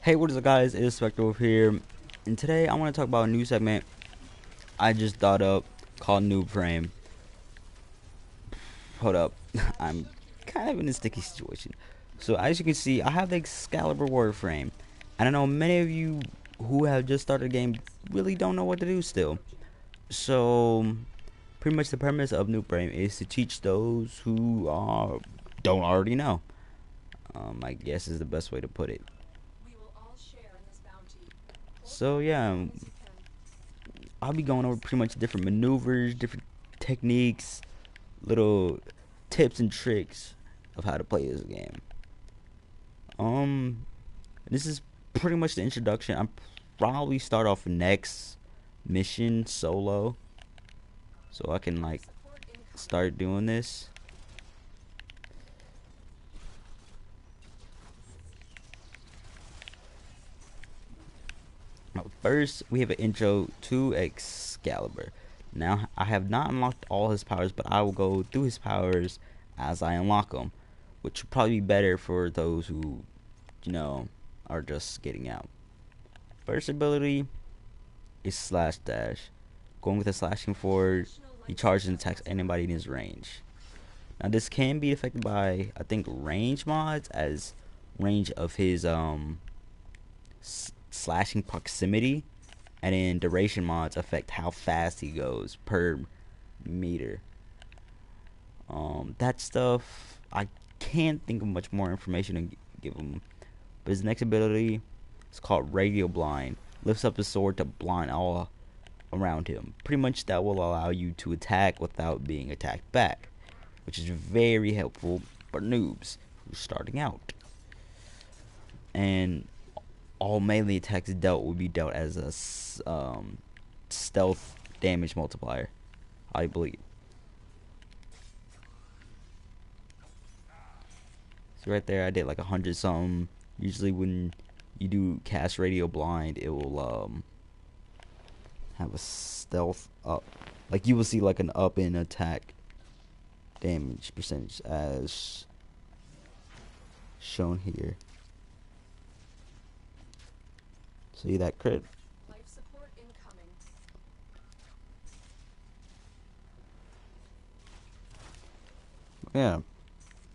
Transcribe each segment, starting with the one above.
Hey, what is up, guys? It's Spectre over here, and today I want to talk about a new segment I just thought up called Noobframe. Hold up, I'm kind of in a sticky situation. So as you can see, I have the Excalibur Warframe, and I know many of you who have just started the game really don't know what to do still. So pretty much the premise of Noobframe is to teach those who don't already know. I guess is the best way to put it. So yeah, I'll be going over pretty much different maneuvers, different techniques, little tips and tricks of how to play this game. Um, this is pretty much the introduction. I'm probably start off next mission solo, so I can like start doing this. First, we have an intro to Excalibur. Now, I have not unlocked all his powers, but I will go through his powers as I unlock them, which will probably be better for those who, are just getting out. First ability is Slash Dash. Going with a slashing forward, he charges and attacks anybody in his range. Now, this can be affected by, I think, range mods, as range of his slashing proximity, and then duration mods affect how fast he goes per meter. That stuff I can't think of much more information to give him. But his next ability is called Radio Blind. Lifts up his sword to blind all around him. Pretty much that will allow you to attack without being attacked back, which is very helpful for noobs who's starting out. And all melee attacks dealt will be dealt as a stealth damage multiplier, I believe. So right there, I did like 100 something. Usually when you do cast Radio Blind, it will have a stealth up. Like you will see like an up in attack damage percentage as shown here. See that crit? Life support incoming. Yeah,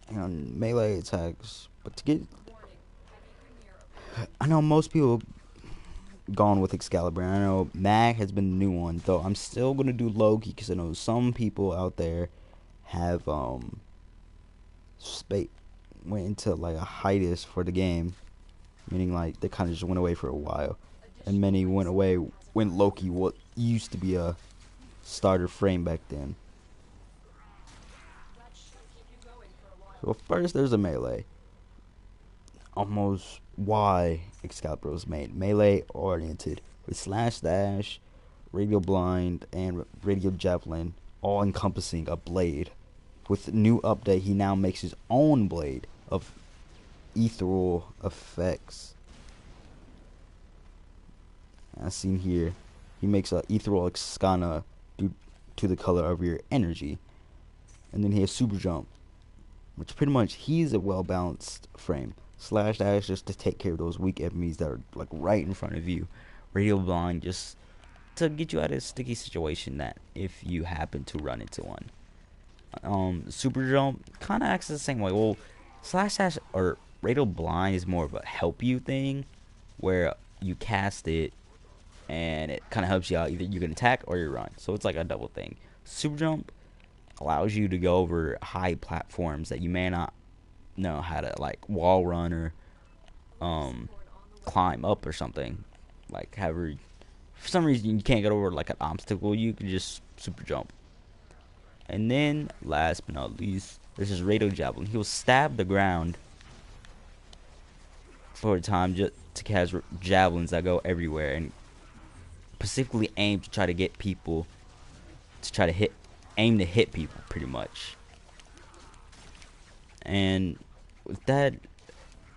and melee attacks. But to get, I know most people gone with Excalibur. I know Mag has been the new one, though. I'm still gonna do Loki because I know some people out there have went into like a hiatus for the game, meaning like they kind of just went away for a while, and many went away when Loki what used to be a starter frame back then. So first there's a melee. Almost why Excalibur was made melee oriented with slash dash, radio blind, and radio javelin, all encompassing a blade. With the new update, he now makes his own blade of ethereal effects. As seen here, he makes a ethereal Excana due to the color of your energy. And then he has super jump, which pretty much he's a well balanced frame. Slash dash just to take care of those weak enemies that are like right in front of you. Radio blind just to get you out of a sticky situation that if you happen to run into one. Super jump kind of acts the same way. Well, slash dash or radio blind is more of a help you thing, where you cast it and it kind of helps you out. Either you can attack or you run, so it's like a double thing. Super jump allows you to go over high platforms that you may not know how to like wall run or climb up or something. Like however, for some reason you can't get over like an obstacle, you can just super jump. And then last but not least, there's this radio javelin. He'll stab the ground for a time just to cast javelins that go everywhere and specifically aim to try to get people to try to aim to hit people pretty much. And with that,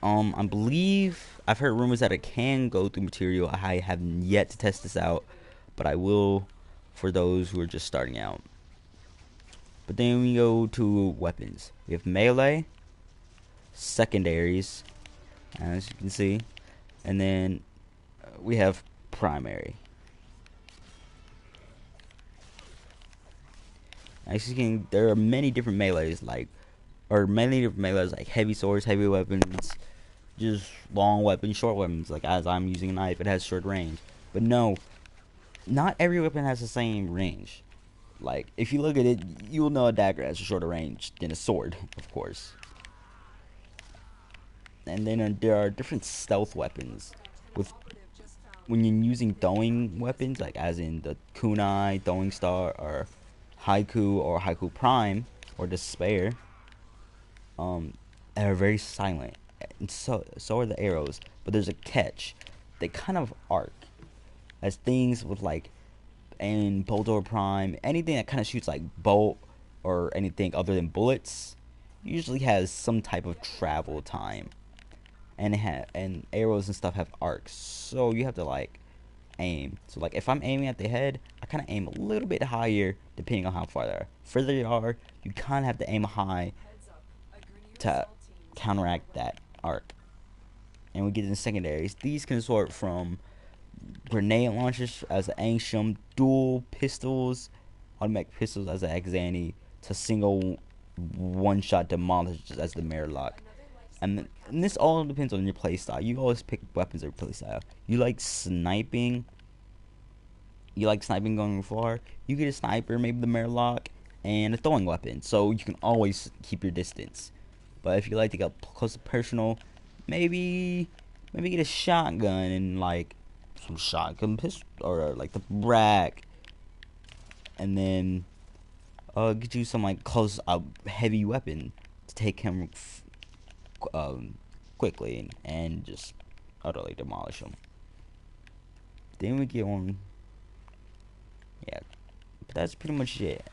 I believe I've heard rumors that it can go through material. I have yet to test this out, but I will for those who are just starting out. But then we go to weapons. We have melee, secondaries, as you can see, And then we have primary. As you can, there are many different melees, like heavy swords, heavy weapons, just long weapons, short weapons. Like as I'm using a knife, it has short range. But no, not every weapon has the same range. Like if you look at it, you'll know a dagger has a shorter range than a sword, of course. And then there are different stealth weapons. With when you're using throwing weapons, like as in the kunai, throwing star, or haiku prime, or despair, are very silent. And so are the arrows. But there's a catch. They kind of arc as things with like and bolt or prime, anything that kind of shoots like bolt or anything other than bullets, usually has some type of travel time. And arrows and stuff have arcs, so you have to like aim. So like if I'm aiming at the head, I kind of aim a little bit higher depending on how far they are. Further you are, you kind of have to aim high to counteract that arc. And we get into secondaries. These can sort from grenade launchers as an ancient, dual pistols, automatic pistols as an Exani, to single one-shot demolishers as the mirror lock. And this all depends on your playstyle. You always pick weapons or playstyle. You like sniping going far, you get a sniper, maybe the mirror lock, and a throwing weapon, so you can always keep your distance. But if you like to get close to personal, maybe get a shotgun and like some shotgun pistol or like the rack, and then get you some like close heavy weapon to take him quickly and just utterly demolish him. Then we get on. Yeah, but that's pretty much it.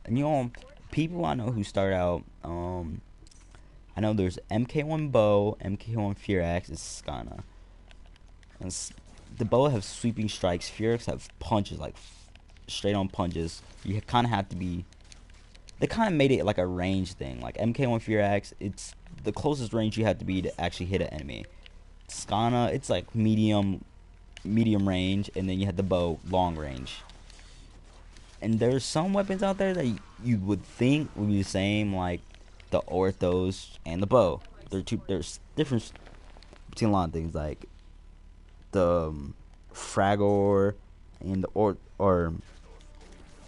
And people I know who start out, I know there's MK1 bow, MK1 fear axe, and Skana. And the bow have sweeping strikes, fear axe have punches, like straight on punches. You kind of have to be. They kind of made it like a range thing. Like MK1 fear axe, it's the closest range you have to be to actually hit an enemy. Skana, it's like medium range, and then you have the bow, long range. And there's some weapons out there that you would think would be the same, like the orthos and the bow. There's difference between a lot of things, like the fragor and or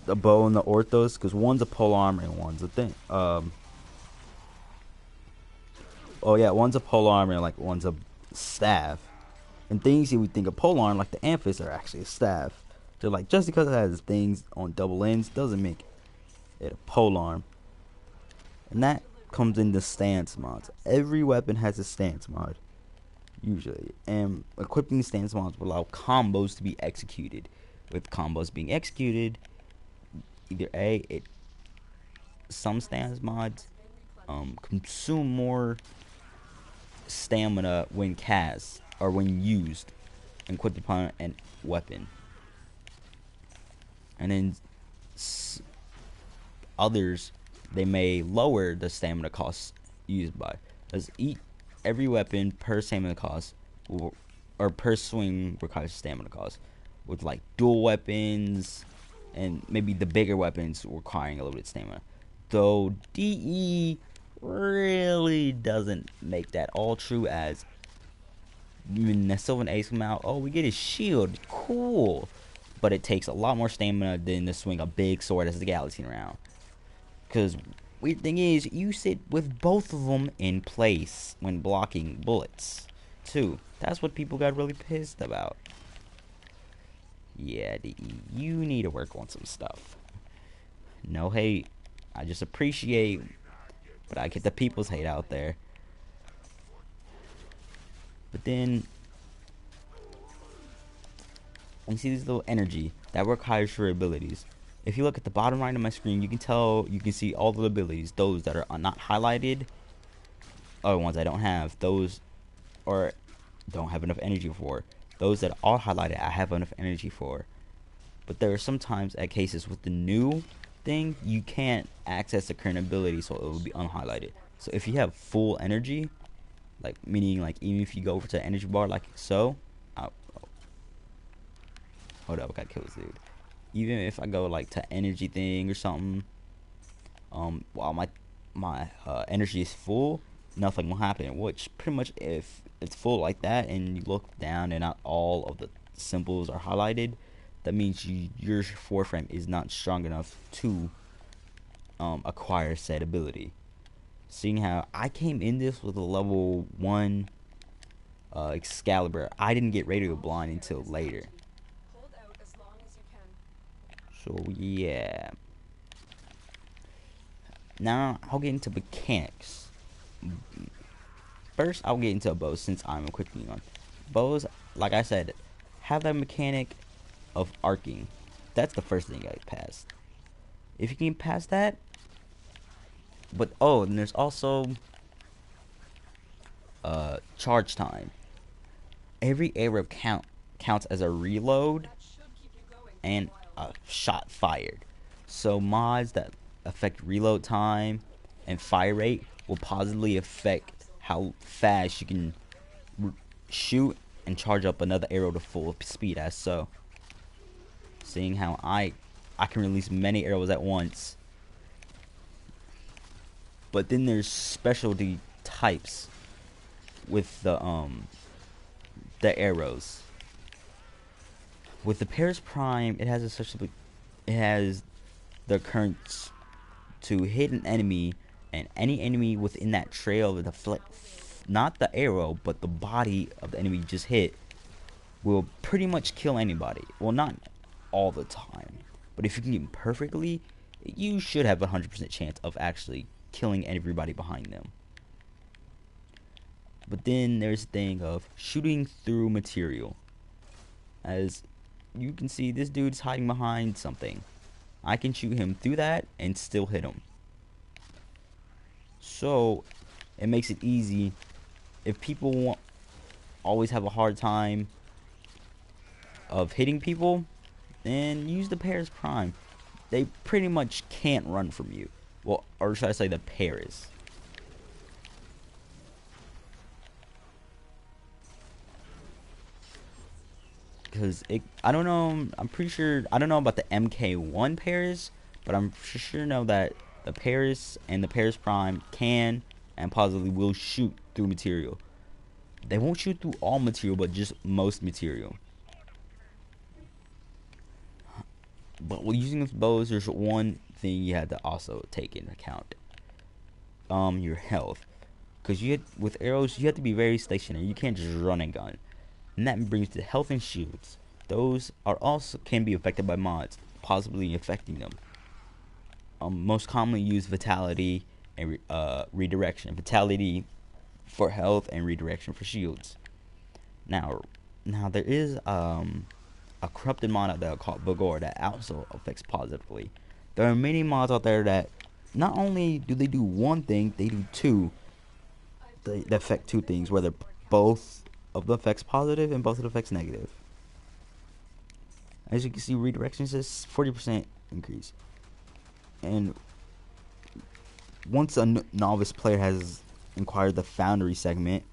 the bow and the orthos, because one's a pole armor and one's a thing. One's a pole armor and like one's a staff. And things you would think of pole armor, like the amphis, are actually a staff. They're like, just because it has things on double ends doesn't make it a pole arm. And that comes in the stance mods. Every weapon has a stance mod, usually. And equipping stance mods will allow combos to be executed. With combos being executed, either some stance mods consume more stamina when cast or when used and equipped upon a weapon. And then others, they may lower the stamina costs used by. As every weapon per stamina cost or per swing requires stamina cost. With like dual weapons and maybe the bigger weapons requiring a little bit of stamina. Though DE really doesn't make that all true, as when the Sylvan Ace come out, oh, we get his shield, cool. But it takes a lot more stamina than to swing a big sword as the galaxy round. Because weird thing is, you sit with both of them in place when blocking bullets, too. That's what people got really pissed about. Yeah, you need to work on some stuff. No hate. I just appreciate, but I get the people's hate out there. But then you see this little energy that requires your abilities. If you look at the bottom right of my screen, you can see all the abilities. Those that are not highlighted, other ones I don't have. Those or don't have enough energy for. Those that are highlighted, I have enough energy for. But there are sometimes at cases with the new thing, you can't access the current ability, so it will be unhighlighted. So if you have full energy, Like meaning like even if you go over to energy bar like so, hold up, I gotta kill this dude. Even if I go like to energy thing or something, while my energy is full, nothing will happen. Which pretty much if it's full like that and you look down and not all of the symbols are highlighted, that means your Warframe is not strong enough to acquire said ability. Seeing how I came in this with a level 1 Excalibur, I didn't get radio blind until later. So yeah. Now I'll get into mechanics. First, I'll get into bows since I'm equipping on bows. Like I said, have that mechanic of arcing. That's the first thing I passed. If you can pass that, but oh, and there's also charge time. Every arrow counts as a reload and a shot fired. So mods that affect reload time and fire rate will positively affect how fast you can shoot and charge up another arrow to full speed. As so, seeing how I can release many arrows at once. But then there's specialty types with the arrows. With the Paris Prime, it has the occurrence to hit an enemy, and any enemy within that trail of the not the arrow, but the body of the enemy you just hit, will pretty much kill anybody. Well, not all the time, but if you can get them perfectly, you should have a 100% chance of actually killing everybody behind them. But then there's the thing of shooting through material. As you can see, this dude's hiding behind something. I can shoot him through that and still hit him. So it makes it easy. If people always have a hard time of hitting people, then use the Paris Prime. They pretty much can't run from you. Well, or should I say the Paris? Because I don't know. I'm pretty sure. I don't know about the MK1 Paris, but I'm for sure know that the Paris and the Paris Prime can and positively will shoot through material. They won't shoot through all material, but just most material. But while using those bows, there's one thing you have to also take into account. Your health. Because with arrows, you have to be very stationary. You can't just run and gun. And that brings to health and shields. Those are also can be affected by mods, possibly affecting them. Most commonly used vitality and redirection. Vitality for health and redirection for shields. Now there is a corrupted mod out there called Bogor that also affects positively. There are many mods out there that not only do they do one thing, they do two. They affect two things, whether both of the effects positive and both of the effects negative. As you can see, redirection says 40% increase. And once a novice player has acquired the Foundry segment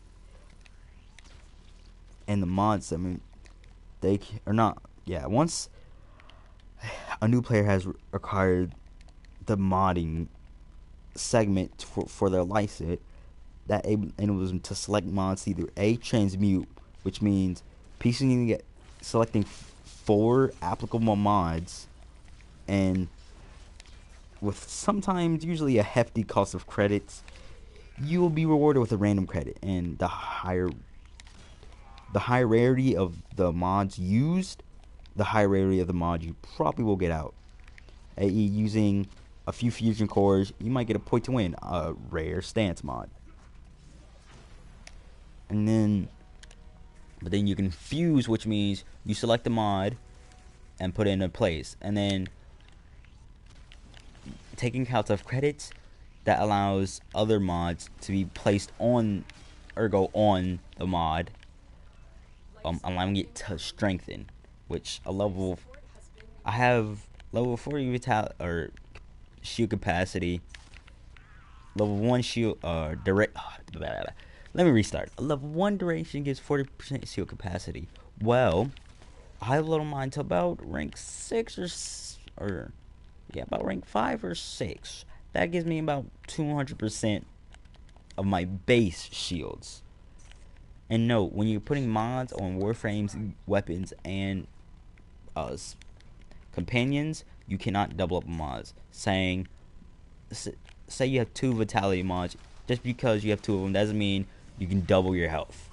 and the mod segment, they are not. Yeah, once a new player has acquired the modding segment for their license, that enables them to select mods to either A, transmute, which means piecing selecting 4 applicable mods, and with sometimes usually a hefty cost of credits, you will be rewarded with a random credit. And the higher rarity of the mods used, the higher rarity of the mod you probably will get out. A.e. using a few fusion cores, you might get a point to win, a rare stance mod. But then you can fuse, which means you select the mod and put it in a place, and then taking count of credits, that allows other mods to be placed on or go on the mod, allowing it to strengthen. Which I have level 40 vitality or shield capacity, level 1 shield level Let me restart. A level 1 duration gives 40% shield capacity. Well, I leveled mine to about rank 6 or yeah, about rank 5 or 6. That gives me about 200% of my base shields. And note, when you're putting mods on Warframe's weapons and companions, you cannot double up mods. Say you have 2 vitality mods, just because you have 2 of them doesn't mean you can double your health.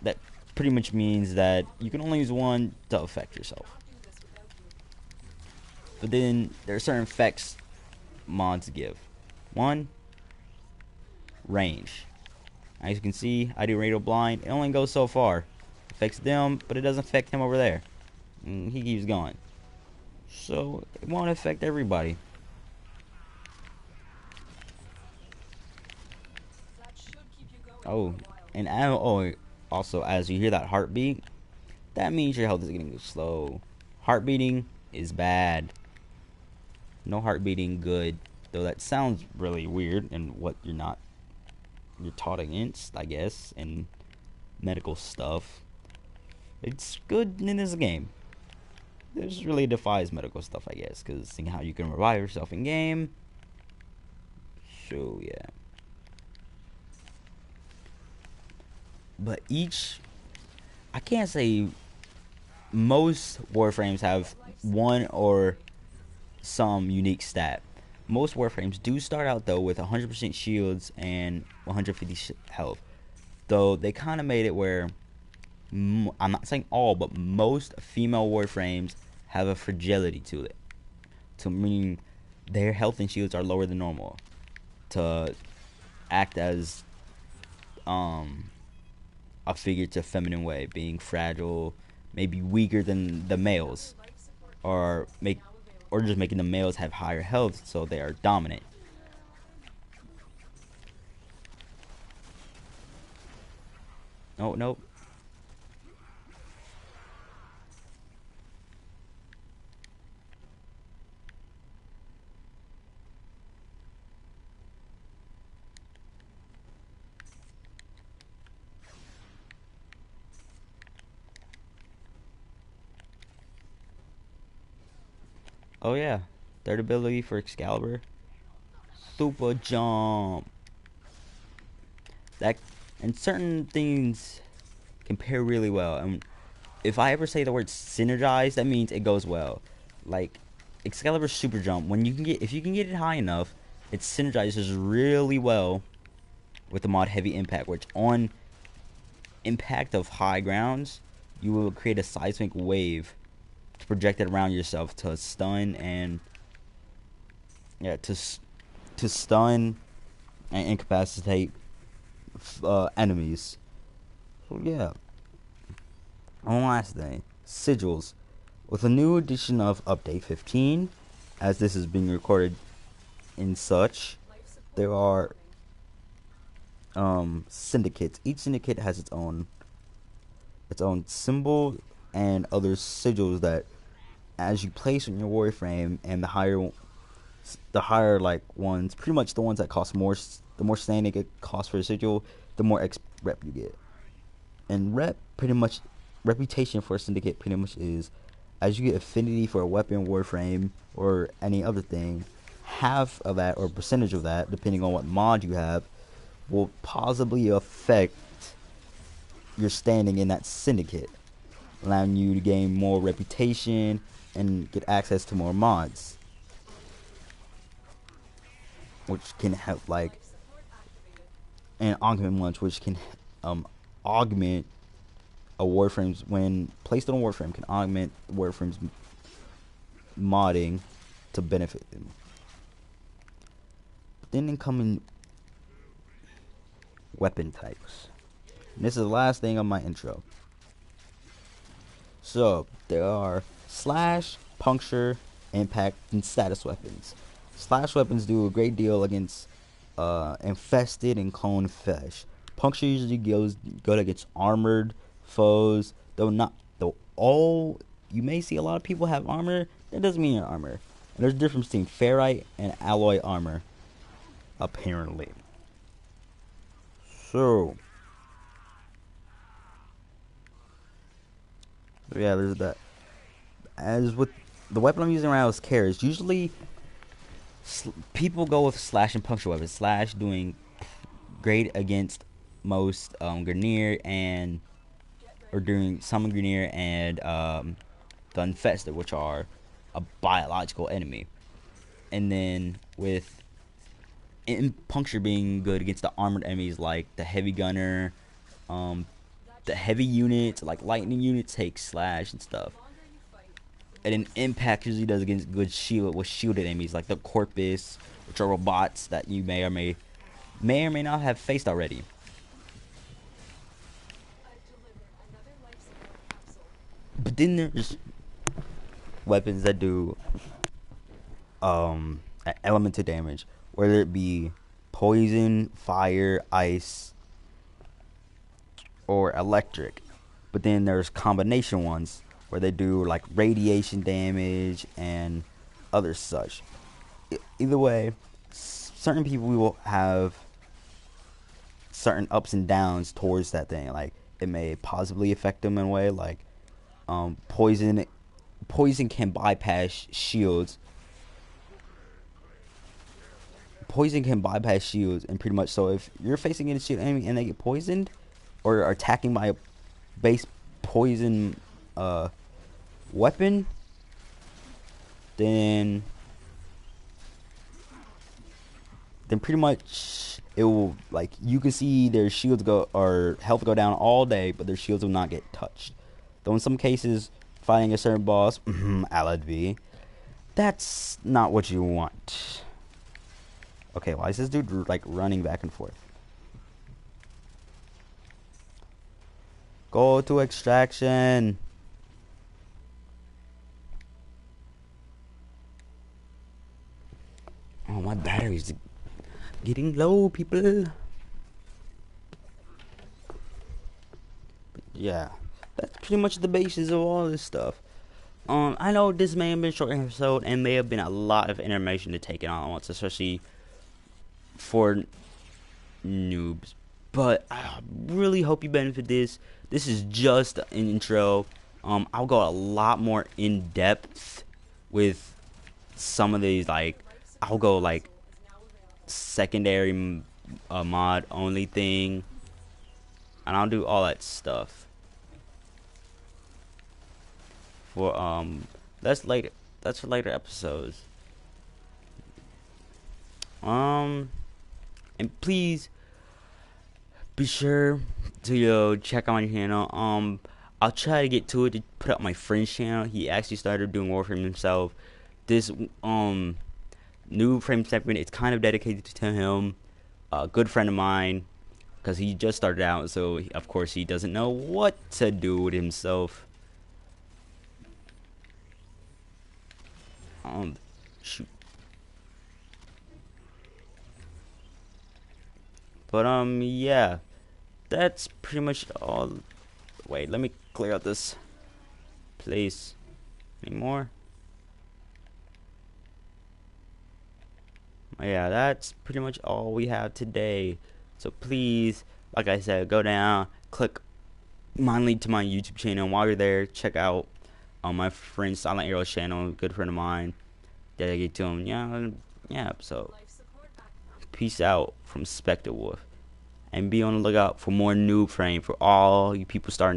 That pretty much means that you can only use one to affect yourself. But then there are certain effects mods give. One, range. As you can see, I do radio blind. It only goes so far. Affects them, but it doesn't affect him over there. And he keeps going. So it won't affect everybody. Oh, and also as you hear that heartbeat, that means your health is getting slow. Heart beating is bad. No heart beating good. Though that sounds really weird and what you're taught against, I guess, and medical stuff. It's good in this game. This really defies medical stuff, I guess, because seeing how you can revive yourself in game. So yeah. But I can't say most Warframes have one or some unique stat. Most Warframes do start out though with 100% shields and 150 health. Though they kind of made it where, I'm not saying all, but most female Warframes have a fragility to it. To meaning their health and shields are lower than normal. To act as a figurative feminine way, being fragile, maybe weaker than the males, or just making the males have higher health so they are dominant. Oh, nope. Oh yeah, third ability for Excalibur, super jump. That and certain things compare really well. And if I ever say the word synergize, that means it goes well. Like Excalibur super jump, if you can get it high enough, it synergizes really well with the mod heavy impact, which on impact of high grounds, you will create a seismic wave to project it around yourself to stun and to stun and incapacitate enemies. So yeah. One last thing, sigils. With a new edition of Update 15, as this is being recorded in such, there are syndicates. Each syndicate has its own symbol and other sigils that, as you place on your Warframe, and the higher like ones, pretty much the ones that cost more, the more standing it costs for a sigil, the more rep you get. And reputation for a syndicate pretty much is, as you get affinity for a weapon, Warframe, or any other thing, half of that or percentage of that, depending on what mod you have, will possibly affect your standing in that syndicate, allowing you to gain more reputation and get access to more mods, which can help, like, and augment ones, which can augment a Warframe's, when placed on a Warframe, can augment Warframe's modding to benefit them. But then incoming weapon types. And this is the last thing on my intro. So there are slash, puncture, impact, and status weapons. Slash weapons do a great deal against infested and cloned flesh. Puncture usually goes good against armored foes, though all you may see a lot of people have armor. That doesn't mean you're armor. And there's a difference between ferrite and alloy armor, apparently. So yeah, there's that. As with the weapon I'm using right now is carrots. Usually people go with slash and puncture weapons. Slash doing great against most Grineer and or doing some Grineer and the Infested, which are a biological enemy. And then with puncture being good against the armored enemies like the heavy gunner, um, the heavy units like lightning units take slash and stuff. And then impact usually does against good shield with shielded enemies like the corpus, which are robots that you may or may not have faced already. But then there's weapons that do elemental damage, whether it be poison, fire, ice, or electric. But then there's combination ones where they do like radiation damage and other such. Either way, certain people will have certain ups and downs towards that thing. Like it may positively affect them in a way. Like poison can bypass shields. Poison can bypass shields, and pretty much so if you're facing a shield enemy and they get poisoned or are attacking by a base poison weapon, then pretty much it will, like, you can see their shields go or health go down all day, but their shields will not get touched. Though in some cases, fighting a certain boss, Alad V, that's not what you want. Okay, why is this dude like running back and forth? Go to extraction. Oh, my battery's getting low, people. But yeah, that's pretty much the basis of all this stuff. I know this may have been a short episode and may have been a lot of information to take in all at once, especially for noobs. But I really hope you benefit this. This is just an intro. I'll go a lot more in depth with some of these. Like, I'll go like secondary mod only thing, and I'll do all that stuff. For that's later. That's for later episodes. And please be sure to check out my channel. I'll try to get to it to put up my friend's channel. He actually started doing Warframe himself. This Noobframe segment, it's kind of dedicated to him, a good friend of mine, because he just started out, so of course he doesn't know what to do with himself. Shoot. But yeah, that's pretty much all. Wait, let me clear out this place. Any more? Yeah, that's pretty much all we have today. So please, like I said, go down, click my link to my YouTube channel. While you're there, check out my friend Silent Arrow's channel, good friend of mine. Dedicate to him. Yeah. So peace out from Spectre Wolf, and be on the lookout for more Noobframe for all you people starting.